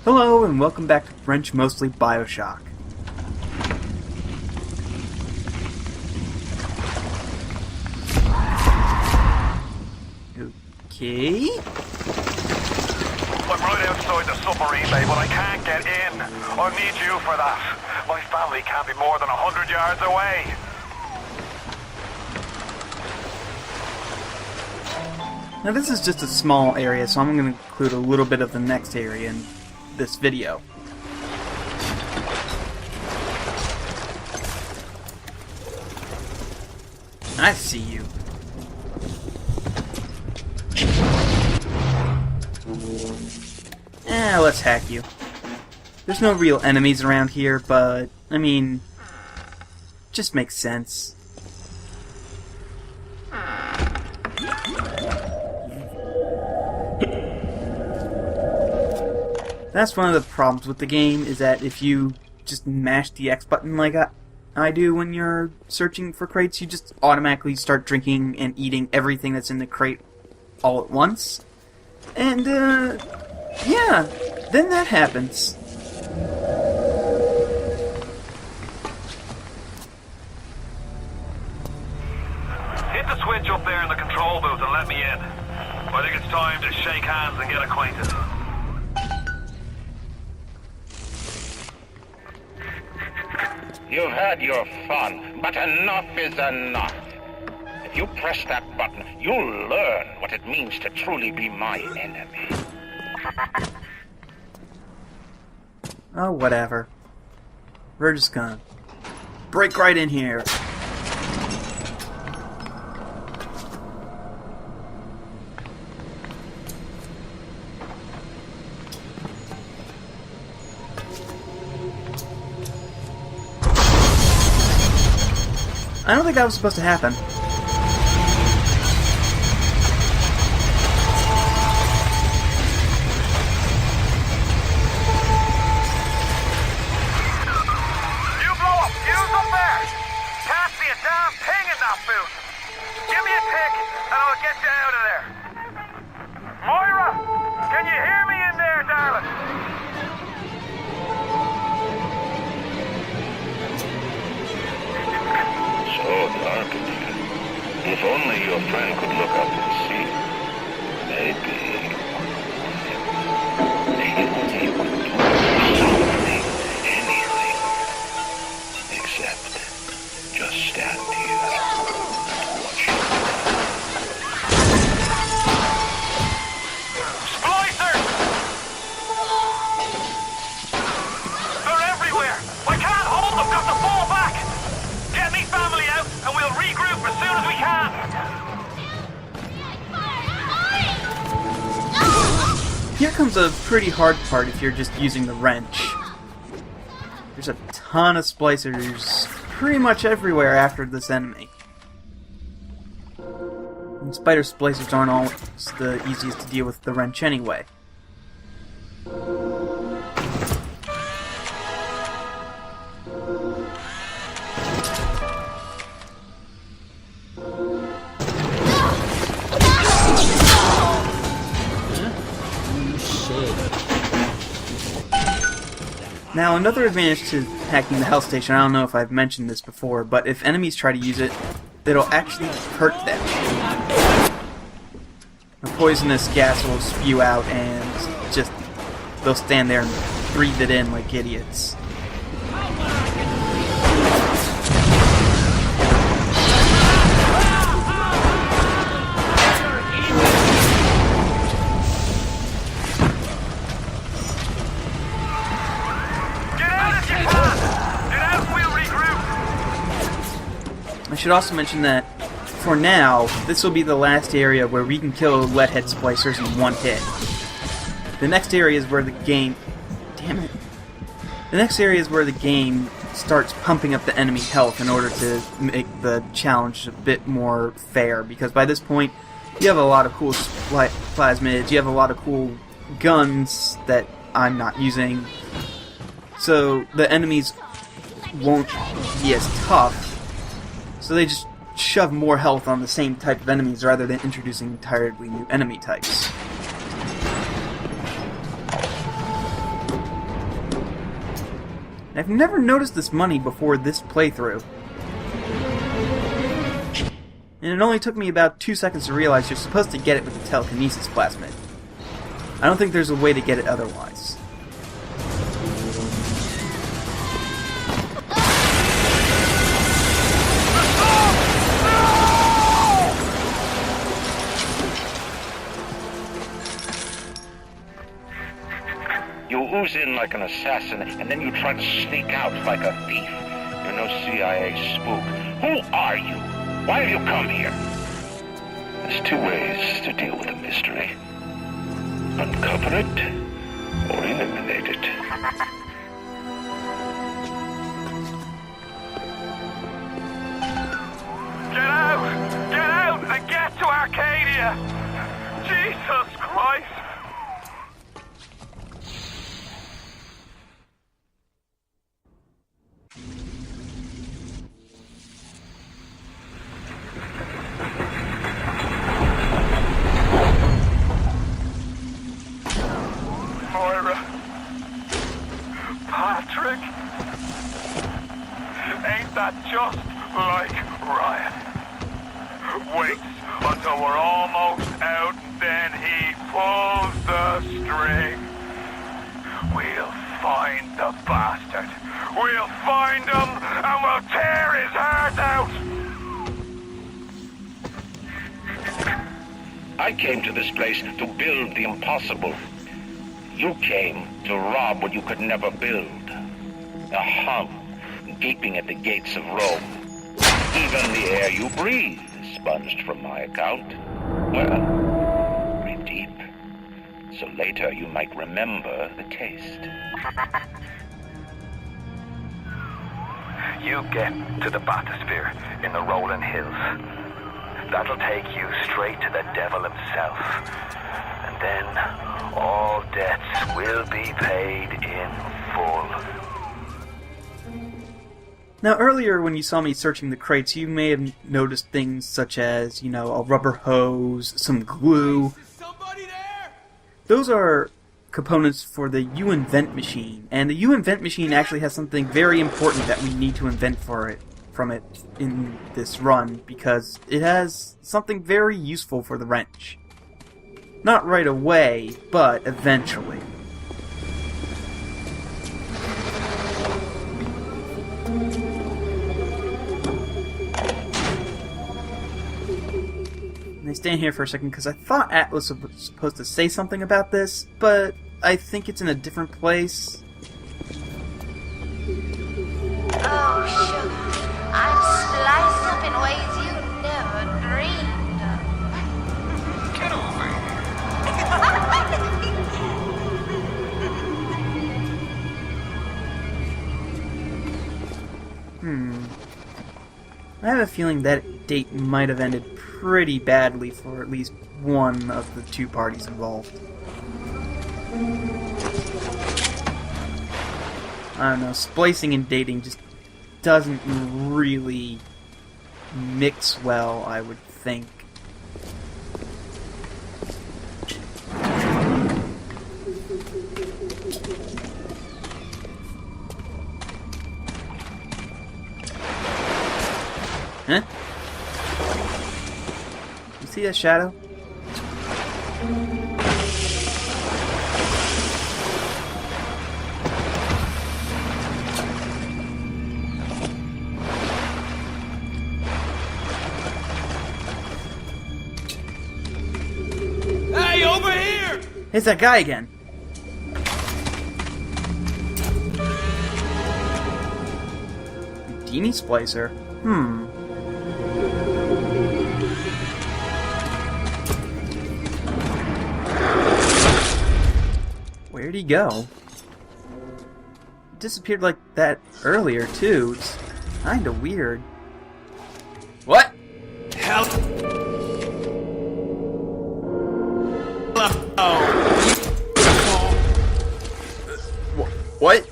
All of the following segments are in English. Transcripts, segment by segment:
Hello and welcome back to French Mostly Bioshock. Okay. I'm right outside the submarine bay, but I can't get in. I need you for that. My family can't be more than 100 yards away. Now this is just a small area, so I'm going to include a little bit of the next area in this video. I see you. Let's hack you. There's no real enemies around here, but, I mean, just makes sense. That's one of the problems with the game, is that if you just mash the X button like I do when you're searching for crates, you just automatically start drinking and eating everything that's in the crate all at once. And, yeah, then that happens. Hit the switch up there in the control booth and let me in. I think it's time to shake hands and get acquainted. You've had your fun, but enough is enough. If you press that button, you'll learn what it means to truly be my enemy. Oh, whatever. We're just gonna break right in here. I don't think that was supposed to happen. You blow up! Fuse up there! Can't see a damn thing in that booth! Give me a tick and I'll get you out of there! Moira! Can you hear me in there, darling? So dark in here. If only your friend could look up and see. Maybe he would do something, anything, except just stand here and watch you. Splicers! They're everywhere! I can't hold them! Got to fall back! Get me family out and we'll regroup as soon as we can! Here comes a pretty hard part if you're just using the wrench. There's a ton of splicers pretty much everywhere after this enemy. And spider splicers aren't always the easiest to deal with the wrench anyway. Now, another advantage to hacking the health station, I don't know if I've mentioned this before, but if enemies try to use it, it'll actually hurt them. A poisonous gas will spew out and just, they'll stand there and breathe it in like idiots. I should also mention that, for now, this will be the last area where we can kill leadhead splicers in one hit. The next area is where the game... Damn it. The next area is where the game starts pumping up the enemy health in order to make the challenge a bit more fair, because by this point, you have a lot of cool plasmids, you have a lot of cool guns that I'm not using, so the enemies won't be as tough. So they just shove more health on the same type of enemies rather than introducing entirely new enemy types. I've never noticed this money before this playthrough. And it only took me about 2 seconds to realize you're supposed to get it with the telekinesis plasmid. I don't think there's a way to get it otherwise. You ooze in like an assassin, and then you try to sneak out like a thief. You're no CIA spook. Who are you? Why have you come here? There's two ways to deal with a mystery. Uncover it, or eliminate it. Get out! Get out and get to Arcadia! Jesus Christ! Moira. Patrick. Ain't that just like Ryan? Waits until we're almost out, then he pulls the string. We'll find the bastard. We'll find him and we'll tear his heart out. I came to this place to build the impossible. You came to rob what you could never build. A hum gaping at the gates of Rome. Even the air you breathe is sponged from my account. Well, breathe deep. So later you might remember the taste. You get to the bathysphere in the rolling hills. That'll take you straight to the devil himself. And then all debts will be paid in full. Now, earlier when you saw me searching the crates, you may have noticed things such as, a rubber hose, some glue. Those are components for the U-Invent machine, and the U-Invent machine actually has something very important that we need to invent from it in this run, because it has something very useful for the wrench. Not right away, but eventually. And I stand here for a second because I thought Atlas was supposed to say something about this, but I think it's in a different place. Oh, sugar, I'm spliced up in ways you never dreamed of. Get over here. I have a feeling that date might have ended pretty badly for at least one of the two parties involved. I don't know, splicing and dating just doesn't really mix well, I would think. Huh? You see that shadow? Hey, over here! It's that guy again. Houdini Splicer? Where'd he go? He disappeared like that earlier, too. It's kinda weird. What? Hell. What?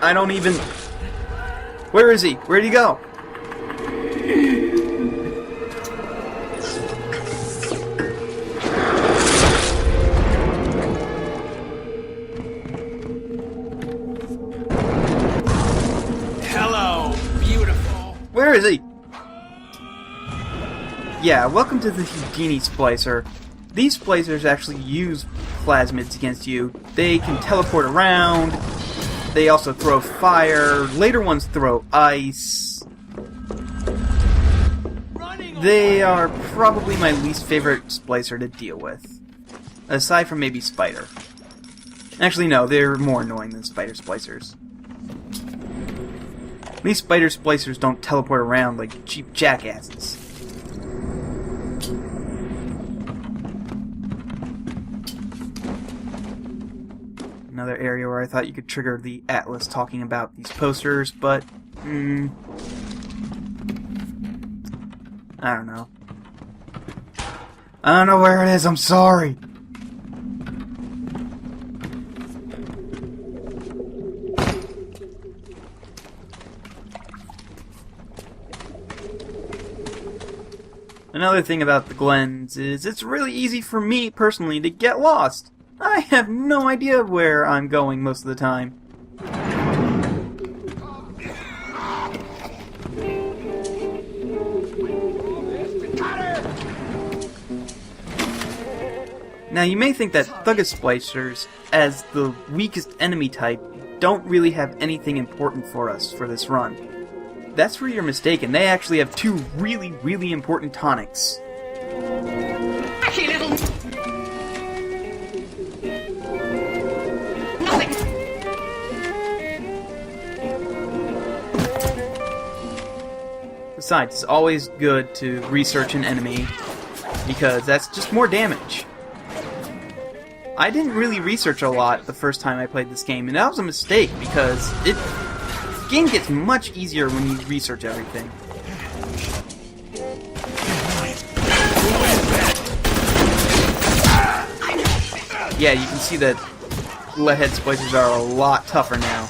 I don't even... Where is he? Where'd he go? Where is he? Yeah, welcome to the Houdini Splicer. These Splicers actually use plasmids against you. They can teleport around. They also throw fire. Later ones throw ice. They are probably my least favorite Splicer to deal with. Aside from maybe Spider. Actually, no, they're more annoying than Spider Splicers. These Spider Splicers don't teleport around like cheap jackasses. Another area where I thought you could trigger the Atlas talking about these posters, but... I don't know. I don't know where it is, I'm sorry! Another thing about the Glens is it's really easy for me, personally, to get lost. I have no idea where I'm going most of the time. Now you may think that Thuggis Splicers, as the weakest enemy type, don't really have anything important for us for this run. That's where you're mistaken. They actually have two really, really important tonics. Actually, little... Nothing. Besides, it's always good to research an enemy, because that's just more damage. I didn't really research a lot the first time I played this game, and that was a mistake, because the game gets much easier when you research everything. Yeah, you can see that leadhead splicers are a lot tougher now.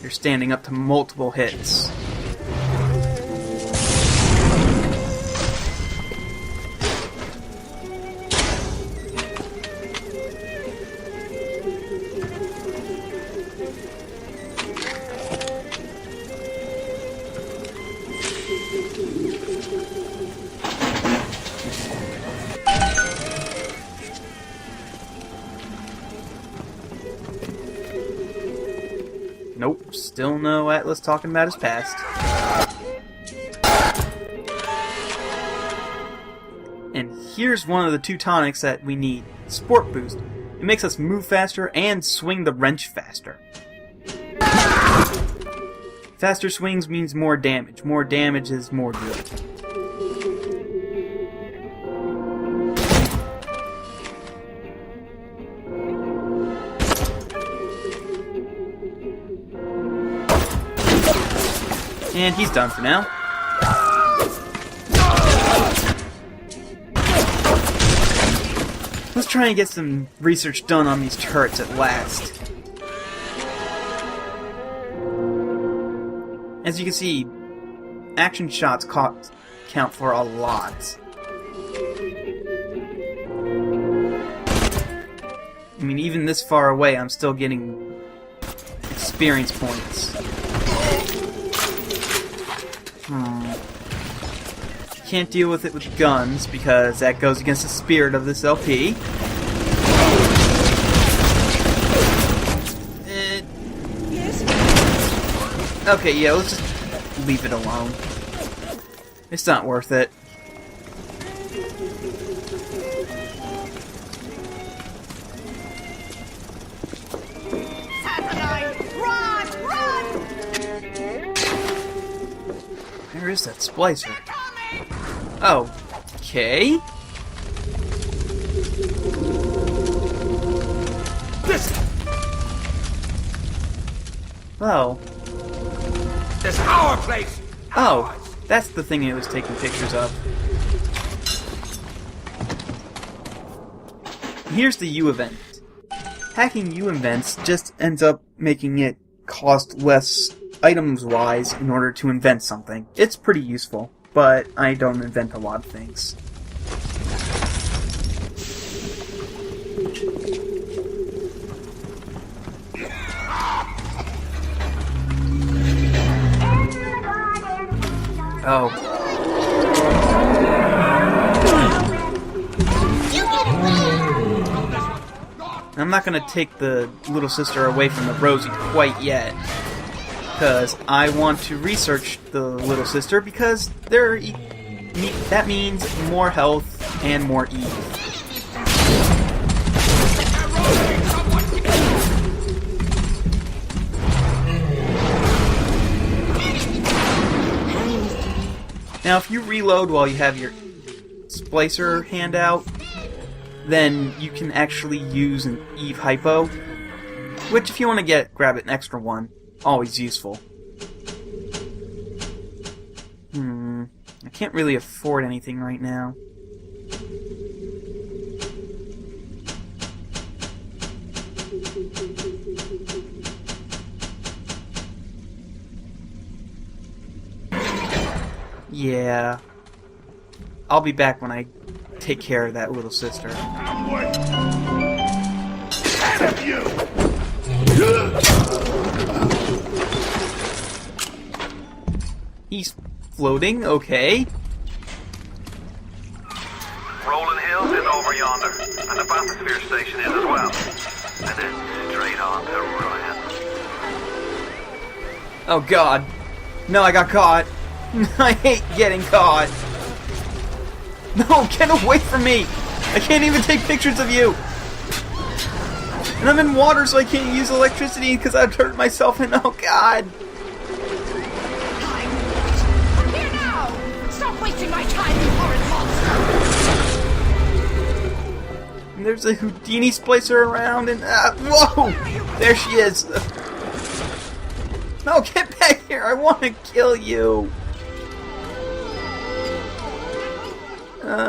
You're standing up to multiple hits. Nope, still no Atlas talking about his past. And here's one of the two tonics that we need. Sport Boost. It makes us move faster and swing the wrench faster. Faster swings means more damage. More damage is more good. And he's done for now. Let's try and get some research done on these turrets at last. As you can see, action shots count for a lot. I mean, even this far away, I'm still getting experience points. Can't deal with it with guns because that goes against the spirit of this LP. Okay, yeah, let's just leave it alone. It's not worth it. Where is that splicer? Oh, okay. Listen! Oh. This is our place! Oh, that's the thing it was taking pictures of. Here's the U event. Hacking U events just ends up making it cost less items-wise in order to invent something. It's pretty useful, but I don't invent a lot of things. Oh. I'm not gonna take the little sister away from the Rosie quite yet, because I want to research the little sister, because that means more health and more Eve. Now, if you reload while you have your Splicer hand out, then you can actually use an Eve Hypo, which if you want to grab an extra one, always useful. I can't really afford anything right now. Yeah. I'll be back when I take care of that little sister. He's floating, okay. Rolling Hills is over yonder, and the bathysphere station is as well. And then straight on to Ryan. Oh god. No, I got caught. I hate getting caught. No, get away from me! I can't even take pictures of you! And I'm in water, so I can't use electricity because I've hurt myself, and oh god! Here now! Stop wasting my time, you horrid monster! And there's a Houdini Splicer around, and whoa! There she is! No, get back here! I want to kill you! On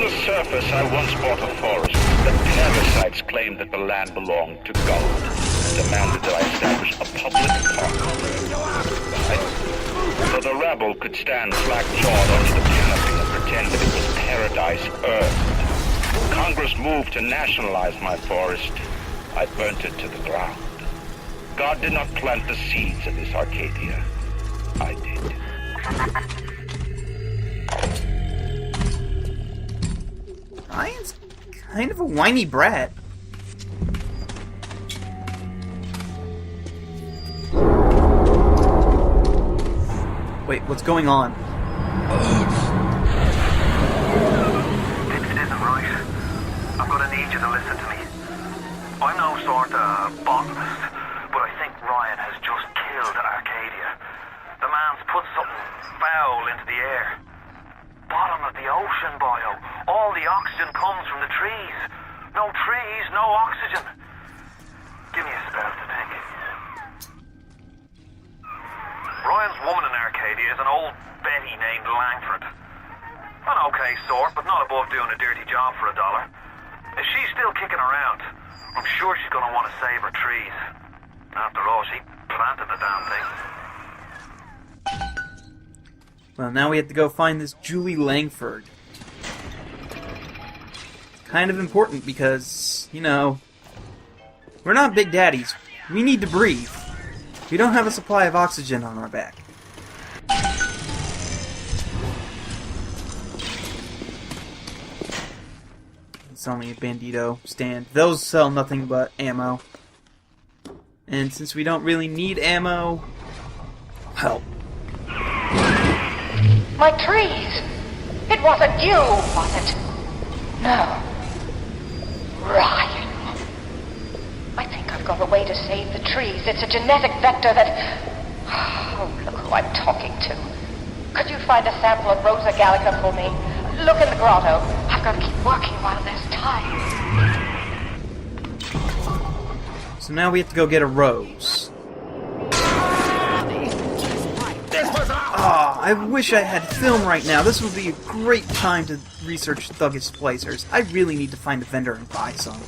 the surface, I once bought a forest. The parasites claimed that the land belonged to God and demanded that I establish a public park. So the rabble could stand slack-jawed under the canopy and pretend that it was paradise earth. Congress moved to nationalize my forest. I burnt it to the ground. God did not plant the seeds of this Arcadia. I did. Ryan's kind of a whiny brat. Wait, what's going on? This isn't right. I'm gonna need you to listen to me. I'm no sort of botanist, but I think Ryan has just killed Arcadia. The man's put something foul into the air. Bottom of the ocean, boyo. All the oxygen comes from the trees. No trees, no oxygen. Give me a spell to think. Ryan's woman in Arcadia is an old Betty named Langford. An okay sort, but not above doing a dirty job for $1. If she's still kicking around, I'm sure she's gonna want to save her trees. After all, she planted the damn thing. Well, now we have to go find this Julie Langford. Kind of important because, you know, we're not big daddies. We need to breathe. We don't have a supply of oxygen on our back. It's only a Bandito stand. Those sell nothing but ammo. And since we don't really need ammo, well... My trees! It wasn't you, was it? No. Ryan. I think I've got a way to save the trees. It's a genetic vector that... Oh, look who I'm talking to. Could you find a sample of Rosa gallica for me? Look in the grotto. I've got to keep working while there's time. So now we have to go get a rose. Ah, I wish I had film right now. This would be a great time to research Thuggish Splicers. I really need to find a vendor and buy some.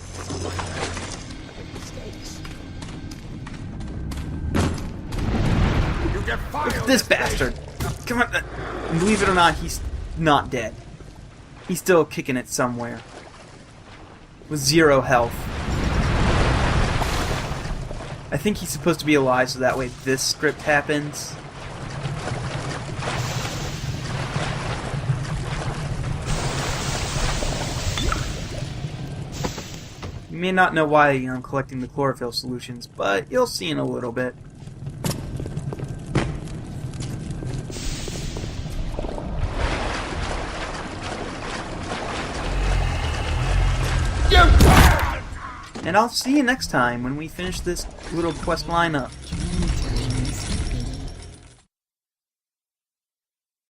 Look at this bastard! Come on! And believe it or not, he's not dead. He's still kicking it somewhere. with 0 health. I think he's supposed to be alive so that way this script happens. You may not know why I'm collecting the chlorophyll solutions, but you'll see in a little bit. And I'll see you next time when we finish this little quest line up.